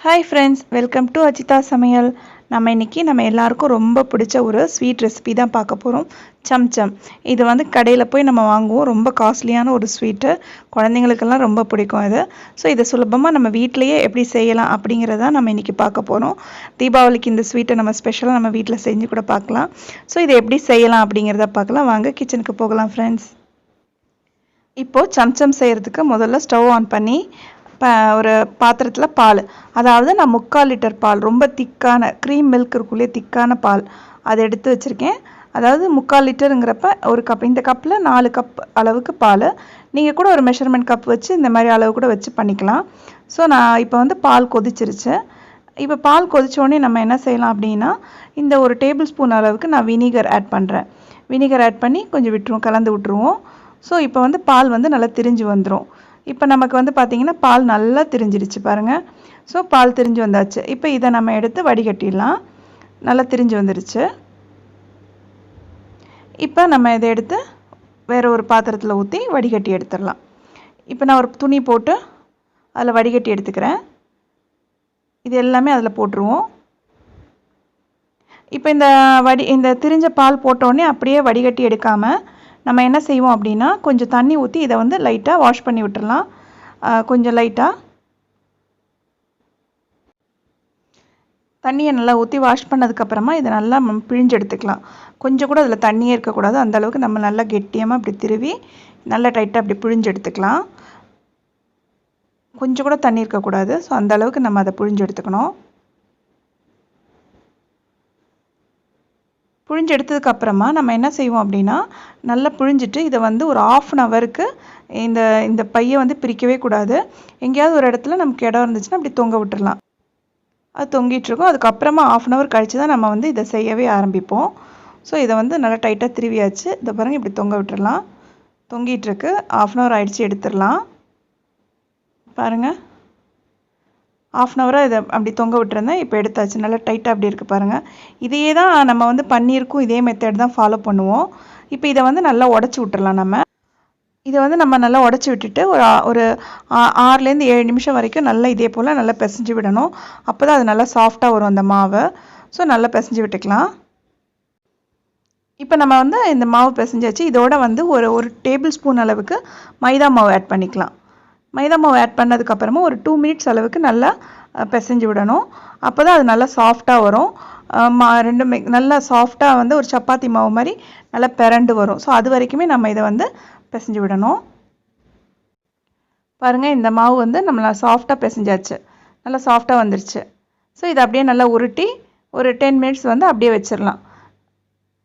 Hi friends, welcome to Ajitha Samayal. நம்ம இன்னைக்கு எல்லாருக்கும் ரொம்ப பிடிச்ச ஒரு ஸ்வீட் ரெசிபி தான் பார்க்க போறோம். சம் சம். இது வந்து கடையில் போய் நம்ம வாங்குவோம். ரொம்ப காஸ்ட்லியான ஒரு ஸ்வீட்டு. குழந்தைங்களுக்கெல்லாம் ரொம்ப பிடிக்கும் இது. ஸோ இதை சுலபமாக நம்ம வீட்டிலேயே எப்படி செய்யலாம் அப்படிங்கிறத நம்ம இன்னைக்கு பார்க்க போகிறோம். தீபாவளிக்கு இந்த ஸ்வீட்டை நம்ம ஸ்பெஷலாக நம்ம வீட்டில் செஞ்சு கூட பார்க்கலாம். ஸோ இதை எப்படி செய்யலாம் அப்படிங்கிறத பார்க்கலாம். வாங்க கிச்சனுக்கு போகலாம் ஃப்ரெண்ட்ஸ். இப்போது சம்சம் செய்கிறதுக்கு முதல்ல ஸ்டவ் ஆன் பண்ணி ஒரு பாத்திரத்தில் பால், அதாவது நான் 3/4 லிட்டர் பால், ரொம்ப திக்கான க்ரீம் மில்க் இருக்குள்ளே திக்கான பால் அதை எடுத்து வச்சுருக்கேன். அதாவது 3/4 லிட்டருங்கிறப்ப ஒரு கப், இந்த கப்பில் 4 கப் அளவுக்கு பால். நீங்கள் கூட ஒரு மெஷர்மெண்ட் கப் வச்சு இந்த மாதிரி அளவு கூட வச்சு பண்ணிக்கலாம். ஸோ நான் இப்போ வந்து பால் கொதிச்சிருச்சு. இப்போ பால் கொதிச்சோடனே நம்ம என்ன செய்யலாம் அப்படின்னா, இந்த ஒரு டேபிள் ஸ்பூன் அளவுக்கு நான் வினிகர் ஆட் பண்ணுறேன். வினிகர் ஆட் பண்ணி கொஞ்சம் விட்டுருவோம், கலந்து விட்டுருவோம். ஸோ இப்போ வந்து பால் வந்து நல்லா திரிஞ்சு வந்துடும். இப்போ நமக்கு வந்து பார்த்திங்கன்னா பால் நல்லா திரிஞ்சிடுச்சு பாருங்கள். ஸோ பால் திரிஞ்சு வந்தாச்சு. இப்போ இதை நம்ம எடுத்து வடிகட்டிடலாம். நல்லா திரிஞ்சு வந்துடுச்சு. இப்போ நம்ம இதை எடுத்து வேறு ஒரு பாத்திரத்தில் ஊற்றி வடிகட்டி எடுத்துடலாம். இப்போ நான் ஒரு துணி போட்டு அதில் வடிகட்டி எடுத்துக்கிறேன். இது எல்லாமே அதில் போட்டுருவோம். இப்போ இந்த திரிஞ்ச பால் போட்டோடனே அப்படியே வடிகட்டி எடுக்காமல் நம்ம என்ன செய்வோம் அப்படின்னா, கொஞ்சம் தண்ணி ஊற்றி இதை வந்து லைட்டாக வாஷ் பண்ணி விட்டுறலாம். கொஞ்சம் லைட்டாக தண்ணியை நல்லா ஊற்றி வாஷ் பண்ணதுக்கப்புறமா இதை நல்லா பிழிஞ்சு எடுத்துக்கலாம். கொஞ்சம் கூட அதில் தண்ணியே இருக்கக்கூடாது. அந்தளவுக்கு நம்ம நல்லா கெட்டியமாக இப்படி திருவி நல்லா டைட்டாக அப்படி பிழிஞ்சு எடுத்துக்கலாம். கொஞ்சம் கூட தண்ணி இருக்கக்கூடாது. ஸோ அந்தளவுக்கு நம்ம அதை பிழிஞ்சு எடுத்துக்கணும். புழிஞ்சு எடுத்ததுக்கப்புறமா நம்ம என்ன செய்வோம் அப்படின்னா, நல்லா புழிஞ்சிட்டு இதை வந்து ஒரு 1/2 ஹவருக்கு இந்த பையை வந்து பிரிக்கவே கூடாது. எங்கேயாவது ஒரு இடத்துல நமக்கு இடம் இருந்துச்சுன்னா அப்படி தொங்க விட்டுறலாம். அது தொங்கிட்டுருக்கும். அதுக்கப்புறமா 1/2 ஹவர் கழித்து தான் நம்ம வந்து இதை செய்யவே ஆரம்பிப்போம். ஸோ இதை வந்து நல்லா டைட்டாக திருவியாச்சு. இதை பாருங்கள், இப்படி தொங்க விட்டுறலாம். தொங்கிட்டுருக்கு. 1/2 ஹவர் ஆகிடுச்சு, எடுத்துடலாம். பாருங்கள், 1/2 ஹவராக இதை அப்படி தொங்க விட்டுருந்தேன். இப்போ எடுத்தாச்சு. நல்லா டைட்டாக அப்படி இருக்குது பாருங்கள். இதையே தான் நம்ம வந்து பண்ணியிருக்கோம். இதே மெத்தட் தான் ஃபாலோ பண்ணுவோம். இப்போ இதை வந்து நல்லா உடச்சி விட்டுறலாம். இதை வந்து நம்ம நல்லா உடச்சி விட்டுட்டு ஒரு 6லேருந்து 7 நிமிஷம் வரைக்கும் நல்லா இதே போல் நல்லா பிசைஞ்சு விடணும். அப்போ தான் அது நல்லா சாஃப்டாக வரும் அந்த மாவு. ஸோ நல்லா பிசைஞ்சு விட்டுக்கலாம். இப்போ நம்ம வந்து இந்த மாவு பிசைஞ்சாச்சு. இதோட வந்து ஒரு டேபிள் ஸ்பூன் அளவுக்கு மைதா மாவு ஆட் பண்ணிக்கலாம். மைதா மாவு ஆட் பண்ணதுக்கப்புறமா ஒரு 2 மினிட்ஸ் அளவுக்கு நல்லா பிசைஞ்சு விடணும். அப்போ தான் அது நல்லா சாஃப்டாக வரும். ரெண்டுமே நல்லா சாஃப்டாக வந்து ஒரு சப்பாத்தி மாவு மாதிரி நல்லா பிறண்டு வரும். ஸோ அது வரைக்குமே நம்ம இதை வந்து பிசைஞ்சு விடணும். பாருங்கள், இந்த மாவு வந்து நம்மள சாஃப்டாக பிசைஞ்சாச்சு. நல்லா சாஃப்டாக வந்துருச்சு. ஸோ இதை அப்படியே நல்லா உருட்டி ஒரு 10 மினிட்ஸ் வந்து அப்படியே வச்சிடலாம்.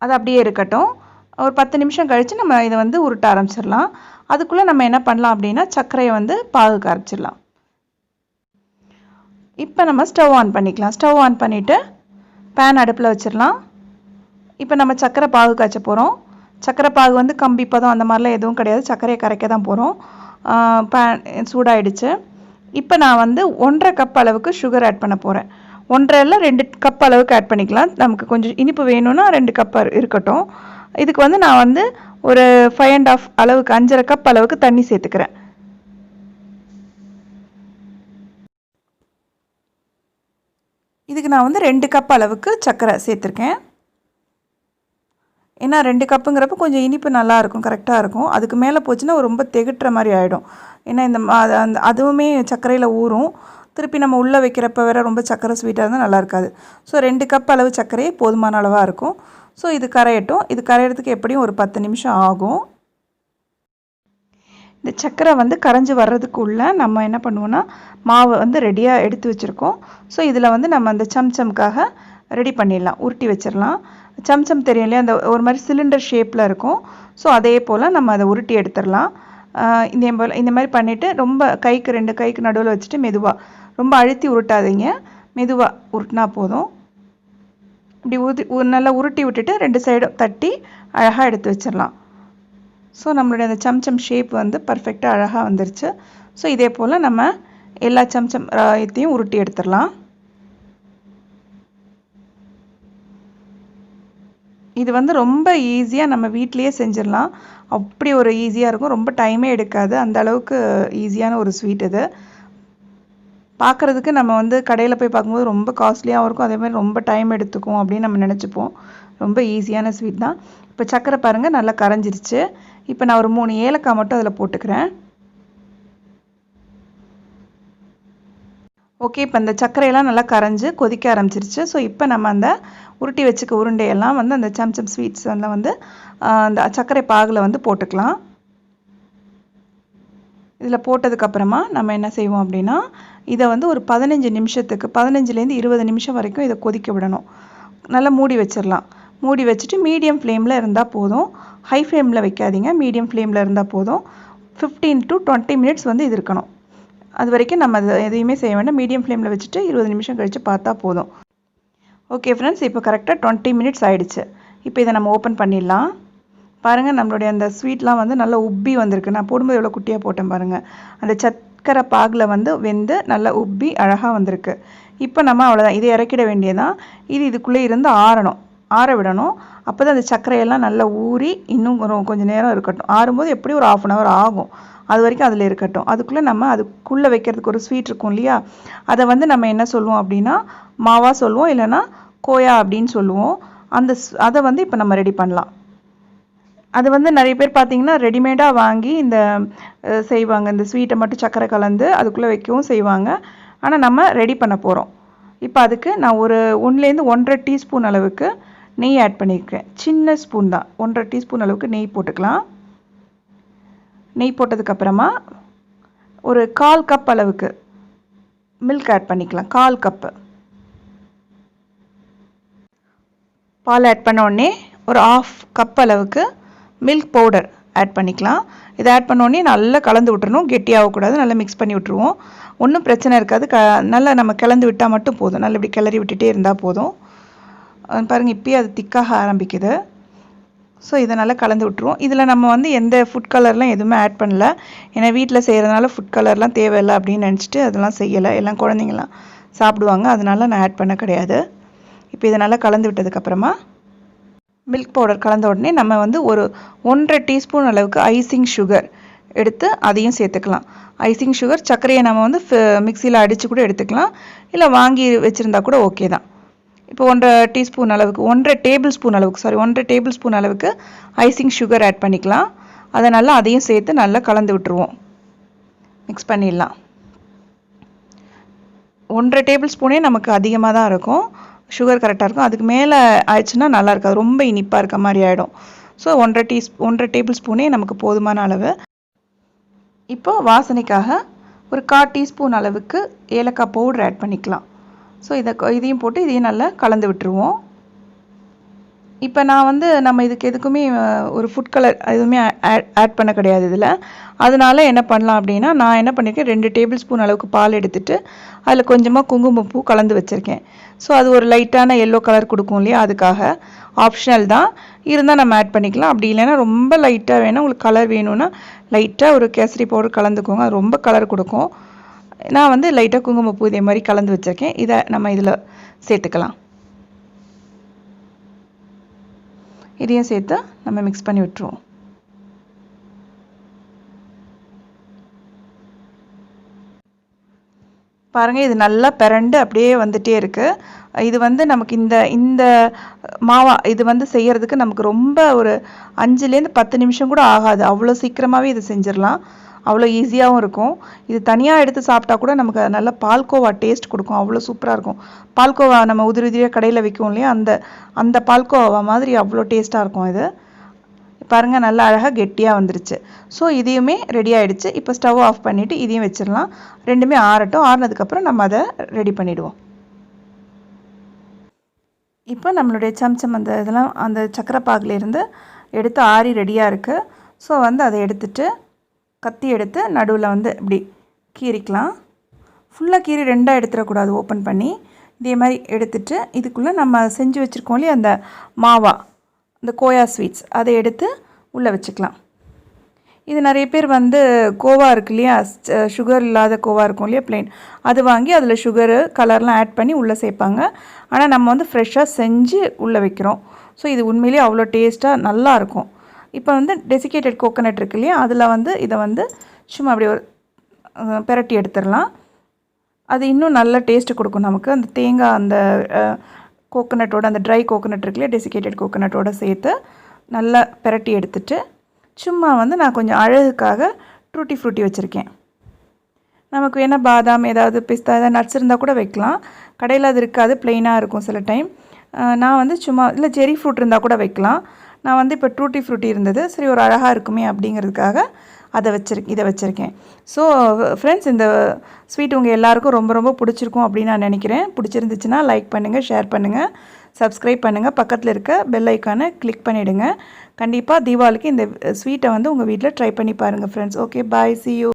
அது அப்படியே இருக்கட்டும். ஒரு 10 நிமிஷம் கழித்து நம்ம இதை வந்து உருட்ட ஆரம்பிச்சிடலாம். அதுக்குள்ளே நம்ம என்ன பண்ணலாம் அப்படின்னா, சர்க்கரையை வந்து பாகுக்கு அரைச்சிடலாம். இப்போ நம்ம ஸ்டவ் ஆன் பண்ணிக்கலாம். ஸ்டவ் ஆன் பண்ணிவிட்டு பேன் அடுப்பில் வச்சிடலாம். இப்போ நம்ம சர்க்கரை பாகு காய்ச்ச போகிறோம். சர்க்கரை பாகு வந்து கம்பி பதம் அந்த மாதிரிலாம் எதுவும் கிடையாது. சர்க்கரையை கரைக்க தான் போகிறோம். பேன் சூடாயிடுச்சு. இப்போ நான் வந்து 1/2 கப் அளவுக்கு சுகர் ஆட் பண்ண போகிறேன். 1.5 2 கப் அளவுக்கு ஆட் பண்ணிக்கலாம். நமக்கு கொஞ்சம் இனிப்பு வேணும்னா 2 கப் இருக்கட்டும். இதுக்கு வந்து நான் வந்து ஒரு 5.5 அளவுக்கு 5.5 கப் அளவுக்கு தண்ணி சேர்த்துக்கிறேன். இதுக்கு நான் வந்து 2 கப் அளவுக்கு சர்க்கரை சேர்த்துருக்கேன். ஏன்னா 2 கப்புங்கிறப்ப கொஞ்சம் இனிப்பு நல்லாயிருக்கும், கரெக்டாக இருக்கும். அதுக்கு மேலே போச்சுன்னா ரொம்ப திகட்டுற மாதிரி ஆகிடும். ஏன்னா அதுவுமே சர்க்கரையில் ஊறும். திருப்பி நம்ம உள்ளே வைக்கிறப்ப வேறு ரொம்ப சர்க்கரை ஸ்வீட்டாக இருந்தால் நல்லா இருக்காது. ஸோ 2 கப் அளவு சர்க்கரையே போதுமான அளவாக இருக்கும். ஸோ இது கரையட்டும். இது கரையிறதுக்கு எப்படியும் ஒரு 10 நிமிஷம் ஆகும். இந்த சர்க்கரை வந்து கரைஞ்சி வர்றதுக்குள்ளே நம்ம என்ன பண்ணுவோன்னா, மாவு வந்து ரெடியாக எடுத்து வச்சுருக்கோம். ஸோ இதில் வந்து நம்ம அந்த சம்சம்காக ரெடி பண்ணிடலாம். உருட்டி வச்சிடலாம். சம்சம் தெரியும் இல்லையா, அந்த ஒரு மாதிரி சிலிண்டர் ஷேப்பில் இருக்கும். ஸோ அதே போல் நம்ம அதை உருட்டி எடுத்துடலாம். இந்த மாதிரி பண்ணிவிட்டு ரொம்ப 2 கைக்கு நடுவில் வச்சுட்டு மெதுவாக, ரொம்ப அழுத்தி உருட்டாதீங்க, மெதுவாக உருட்டினா போதும். இப்படி நல்லா உருட்டி விட்டுட்டு 2 சைடும் தட்டி அழகாக எடுத்து வச்சிடலாம். ஸோ நம்மளுடைய அந்த சம்சம் ஷேப் வந்து பர்ஃபெக்டாக அழகாக வந்துருச்சு. ஸோ இதே போல் நம்ம எல்லா சம்சம் இதையும் உருட்டி எடுத்துடலாம். இது வந்து ரொம்ப ஈஸியாக நம்ம வீட்டிலையே செஞ்சிடலாம். அப்படி ஒரு ஈஸியாக இருக்கும். ரொம்ப டைமே எடுக்காது. அந்த அளவுக்கு ஈஸியான ஒரு ஸ்வீட் இது. பார்க்குறதுக்கு நம்ம வந்து கடையில் போய் பார்க்கும்போது ரொம்ப காஸ்ட்லியாகவும் இருக்கும், அதே மாதிரி ரொம்ப டைம் எடுத்துக்கும் அப்படின்னு நம்ம நினச்சிப்போம். ரொம்ப ஈஸியான ஸ்வீட் தான். இப்போ சர்க்கரை பாருங்கள் நல்லா கரைஞ்சிருச்சு. இப்போ நான் ஒரு 3 ஏலக்காய் மட்டும் அதில் போட்டுக்கிறேன். ஓகே, இப்போ இந்த சர்க்கரையெல்லாம் நல்லா கரைஞ்சி கொதிக்க ஆரம்பிச்சிருச்சு. ஸோ இப்போ நம்ம அந்த உருட்டி வச்சுக்க உருண்டையெல்லாம் வந்து அந்த சம் சம் ஸ்வீட்ஸ் வந்து அந்த சர்க்கரை பாகில் வந்து போட்டுக்கலாம். இதில் போட்டதுக்கப்புறமா நம்ம என்ன செய்வோம் அப்படின்னா, இதை வந்து ஒரு 15 நிமிஷத்துக்கு 15லேருந்து 20 நிமிஷம் வரைக்கும் இதை கொதிக்க விடணும். நல்லா மூடி வச்சிடலாம். மூடி வச்சுட்டு மீடியம் ஃப்ளேமில் இருந்தால் போதும். ஹை ஃப்ளேமில் வைக்காதீங்க, மீடியம் ஃப்ளேமில் இருந்தால் போதும். 15 to 20 மினிட்ஸ் வந்து இது இருக்கணும். அது வரைக்கும் நம்ம அதை எதையுமே செய்ய வேண்டாம். மீடியம் ஃப்ளேமில் வச்சுட்டு 20 நிமிஷம் கழித்து பார்த்தா போதும். ஓகே ஃப்ரெண்ட்ஸ், இப்போ கரெக்டாக 20 மினிட்ஸ் ஆகிடுச்சு. இப்போ இதை நம்ம ஓப்பன் பண்ணிடலாம். பாருங்கள், நம்மளுடைய அந்த ஸ்வீட்லாம் வந்து நல்லா உப்பி வந்திருக்கு. நான் போடும்போது எவ்வளோ குட்டியாக போட்டேன் பாருங்கள். அந்த சர்க்கரை பாகில் வந்து வெந்து நல்லா உப்பி அழகாக வந்திருக்கு. இப்போ நம்ம அவ்வளோதான், இதை இறக்கிட வேண்டியதான். இதுக்குள்ளே இருந்து ஆற விடணும். அப்போ தான் அந்த சர்க்கரையெல்லாம் நல்லா ஊறி இன்னும் கொஞ்சம் நேரம் இருக்கட்டும். ஆறும்போது எப்படி ஒரு 1/2 hour ஆகும். அது வரைக்கும் அதில் இருக்கட்டும். அதுக்குள்ளே நம்ம அதுக்குள்ளே வைக்கிறதுக்கு ஒரு ஸ்வீட் இருக்கும் இல்லையா, அதை வந்து நம்ம என்ன சொல்லுவோம் அப்படின்னா மாவா சொல்லுவோம், இல்லைன்னா கோயா அப்படின்னு சொல்லுவோம். அதை வந்து இப்போ நம்ம ரெடி பண்ணலாம். அது வந்து நிறைய பேர் பார்த்தீங்கன்னா ரெடிமேடாக வாங்கி இந்த செய்வாங்க. இந்த ஸ்வீட்டை மட்டும் சர்க்கரை கலந்து அதுக்குள்ளே வைக்கவும் செய்வாங்க. ஆனால் நம்ம ரெடி பண்ண போகிறோம். இப்போ அதுக்கு நான் ஒரு 1லேருந்து 1.5 டீஸ்பூன் அளவுக்கு நெய் ஆட் பண்ணியிருக்கேன். சின்ன ஸ்பூன் தான், 1.5 டீஸ்பூன் அளவுக்கு நெய் போட்டுக்கலாம். நெய் போட்டதுக்கப்புறமா ஒரு 1/4 கப் அளவுக்கு மில்க் ஆட் பண்ணிக்கலாம். 1/4 கப்பு பால் ஆட் பண்ண உடனே ஒரு 1/2 கப் அளவுக்கு மில்க் பவுடர் ஆட் பண்ணிக்கலாம். இதை ஆட் பண்ணோடனே நல்லா கலந்து விட்டுறணும். கெட்டியாகக்கூடாது, நல்லா மிக்ஸ் பண்ணி விட்டுருவோம். ஒன்றும் பிரச்சனை இருக்காது. நல்லா நம்ம கிளந்து விட்டால் மட்டும் போதும். நல்லா இப்படி கிளறி விட்டுட்டே இருந்தால் போதும். பாருங்கள், இப்போயே அது திக்காக ஆரம்பிக்குது. ஸோ இதை நல்லா கலந்து விட்டுருவோம். இதில் நம்ம வந்து எந்த ஃபுட் கலர்லாம் எதுவுமே ஆட் பண்ணல. ஏன்னா வீட்டில் செய்கிறதுனால ஃபுட் கலர்லாம் தேவையில்லை அப்படின்னு நினச்சிட்டு அதெல்லாம் செய்யலை. எல்லாம் குழந்தைங்களாம் சாப்பிடுவாங்க, அதனால நான் ஆட் பண்ண கிடையாது. இப்போ இதை நல்லா கலந்து விட்டதுக்கப்புறமா மில்க் பவுடர் கலந்த உடனே நம்ம வந்து ஒரு 1.5 டீஸ்பூன் அளவுக்கு ஐசிங் சுகர் எடுத்து அதையும் சேர்த்துக்கலாம். ஐசிங் சுகர் சர்க்கரையை நம்ம வந்து மிக்சியில் அடித்து கூட எடுத்துக்கலாம், இல்லை வாங்கி வச்சுருந்தா கூட ஓகே தான். இப்போ 1.5 டீஸ்பூன் அளவுக்கு 1.5 டேபிள் ஸ்பூன் அளவுக்கு ஐசிங் சுகர் ஆட் பண்ணிக்கலாம். அதை நல்லா அதையும் சேர்த்து நல்லா கலந்து விட்டுருவோம். மிக்ஸ் பண்ணிடலாம். 1.5 டேபிள் ஸ்பூனே நமக்கு அதிகமாக தான் இருக்கும். சுகர் கரெக்டாக இருக்கும். அதுக்கு மேலே ஆயிடுச்சுன்னா நல்லா இருக்காது, ரொம்ப இனிப்பாக இருக்க மாதிரி ஆகிடும். ஸோ 1.5 டேபிள் ஸ்பூனே நமக்கு போதுமான அளவு. இப்போ வாசனைக்காக ஒரு 1/4 டீஸ்பூன் அளவுக்கு ஏலக்காய் பவுடர் ஆட் பண்ணிக்கலாம். ஸோ இதையும் போட்டு இதையும் நல்லா கலந்து விட்டுருவோம். இப்போ நான் வந்து நம்ம இதுக்கு எதுக்குமே ஒரு ஃபுட் கலர் எதுவுமே ஆட் பண்ண கிடையாது இதில். அதனால என்ன பண்ணலாம் அப்படின்னா, நான் என்ன பண்ணியிருக்கேன், 2 டேபிள் ஸ்பூன் அளவுக்கு பால் எடுத்துகிட்டு அதில் கொஞ்சமாக குங்குமப்பூ கலந்து வச்சுருக்கேன். ஸோ அது ஒரு லைட்டான எல்லோ கலர் கொடுக்கும் இல்லையா, அதுக்காக. ஆப்ஷனல் தான், இருந்தால் நம்ம ஆட் பண்ணிக்கலாம். அப்படி இல்லைன்னா ரொம்ப லைட்டாக வேணும், உங்களுக்கு கலர் வேணும்னா லைட்டாக ஒரு கேசரி பவுடர் கலந்துக்கோங்க, அது ரொம்ப கலர் கொடுக்கும். நான் வந்து லைட்டாக குங்குமப்பூ இதே மாதிரி கலந்து வச்சுருக்கேன். இதை நம்ம இதில் சேர்த்துக்கலாம். இதையும் சேர்த்து நம்ம மிக்ஸ் பண்ணி விட்டுருவோம். பாருங்கள், இது நல்லா பிரண்டு அப்படியே வந்துட்டே இருக்குது. இது வந்து நமக்கு இந்த மாவா இது வந்து செய்கிறதுக்கு நமக்கு ரொம்ப ஒரு 5லேருந்து 10 நிமிஷம் கூட ஆகாது. அவ்வளோ சீக்கிரமாகவே இது செஞ்சிடலாம். அவ்வளோ ஈஸியாகவும் இருக்கும். இது தனியாக எடுத்து சாப்பிட்டா கூட நமக்கு நல்ல பால்கோவா டேஸ்ட் கொடுக்கும். அவ்வளோ சூப்பராக இருக்கும். பால்கோவா நம்ம உதிரி உதிரியாக கடையில் விற்கும் இல்லையா, அந்த பால்கோவா மாதிரி அவ்வளோ டேஸ்ட்டாக இருக்கும் இது. பாருங்கள், நல்லா அழகாக கெட்டியாக வந்துருச்சு. ஸோ இதையுமே ரெடி ஆகிடுச்சு. இப்போ ஸ்டவ் ஆஃப் பண்ணிவிட்டு இதையும் வச்சிடலாம். ரெண்டுமே ஆறட்டும். ஆறினதுக்கப்புறம் நம்ம அதை ரெடி பண்ணிவிடுவோம். இப்போ நம்மளுடைய சம்சம் இதெல்லாம் அந்த சக்கரை பாகிலேருந்து எடுத்து ஆறி ரெடியாக இருக்குது. ஸோ வந்து அதை எடுத்துட்டு கத்தி எடுத்து நடுவில் வந்து இப்படி கீறிக்கலாம். ஃபுல்லாக கீறி 2ஆக எடுத்துடக்கூடாது. ஓப்பன் பண்ணி இதே மாதிரி எடுத்துட்டு இதுக்குள்ளே நம்ம செஞ்சு வச்சுருக்கோம் இல்லையா அந்த மாவா, இந்த கோயா ஸ்வீட்ஸ், அதை எடுத்து உள்ளே வச்சுக்கலாம். இது நிறைய பேர் வந்து கோவா இருக்கு இல்லையா, சுகர் இல்லாத கோவா இருக்கும் இல்லையா, பிளெயின், அது வாங்கி அதில் சுகரு கலர்லாம் ஆட் பண்ணி உள்ளே சேர்ப்பாங்க. ஆனால் நம்ம வந்து ஃப்ரெஷ்ஷாக செஞ்சு உள்ளே வைக்கிறோம். ஸோ இது உண்மையிலேயே அவ்வளோ டேஸ்ட்டாக நல்லாயிருக்கும். இப்போ வந்து டெசிகேட்டட் கோகோனட் இருக்கு இல்லையா, அதில் வந்து இதை வந்து சும்மா அப்படி ஒரு பிரட்டி எடுத்துடலாம். அது இன்னும் நல்ல டேஸ்ட்டு கொடுக்கும் நமக்கு. அந்த தேங்காய் அந்த கோகோனட்டோட அந்த ட்ரை கோகோனட் இருக்குல்லையா, டெசிகேட்டட் கோகோனட்டோட சேர்த்து நல்லா பிரட்டி எடுத்துட்டு சும்மா வந்து நான் கொஞ்சம் அழகுக்காக டூட்டி ஃப்ரூட்டி வச்சுருக்கேன். நமக்கு வேணால் பாதாம் ஏதாவது பிஸ்தா ஏதாவது நட்ஸ் இருந்தால் கூட வைக்கலாம். கடையில் அது இருக்காது, ப்ளெயினாக இருக்கும் சில டைம். நான் வந்து சும்மா இல்லை ஜெரி ஃப்ரூட் இருந்தால் கூட வைக்கலாம். நான் வந்து இப்போ டூட்டி ஃப்ரூட்டி இருந்தது, சரி ஒரு அழகாக இருக்குமே அப்படிங்கிறதுக்காக இதை வச்சுருக்கேன். ஸோ ஃப்ரெண்ட்ஸ், இந்த ஸ்வீட் உங்கள் எல்லாருக்கும் ரொம்ப ரொம்ப பிடிச்சிருக்கும் அப்படின்னு நான் நினைக்கிறேன். பிடிச்சிருந்துச்சுன்னா லைக் பண்ணுங்கள், ஷேர் பண்ணுங்கள், சப்ஸ்கிரைப் பண்ணுங்கள், பக்கத்தில் இருக்க பெல் ஐக்கானை கிளிக் பண்ணிவிடுங்க. கண்டிப்பாக தீபாவளிக்கு இந்த ஸ்வீட்டை வந்து உங்கள் வீட்டில் ட்ரை பண்ணி பாருங்கள் friends. Okay, bye, see you.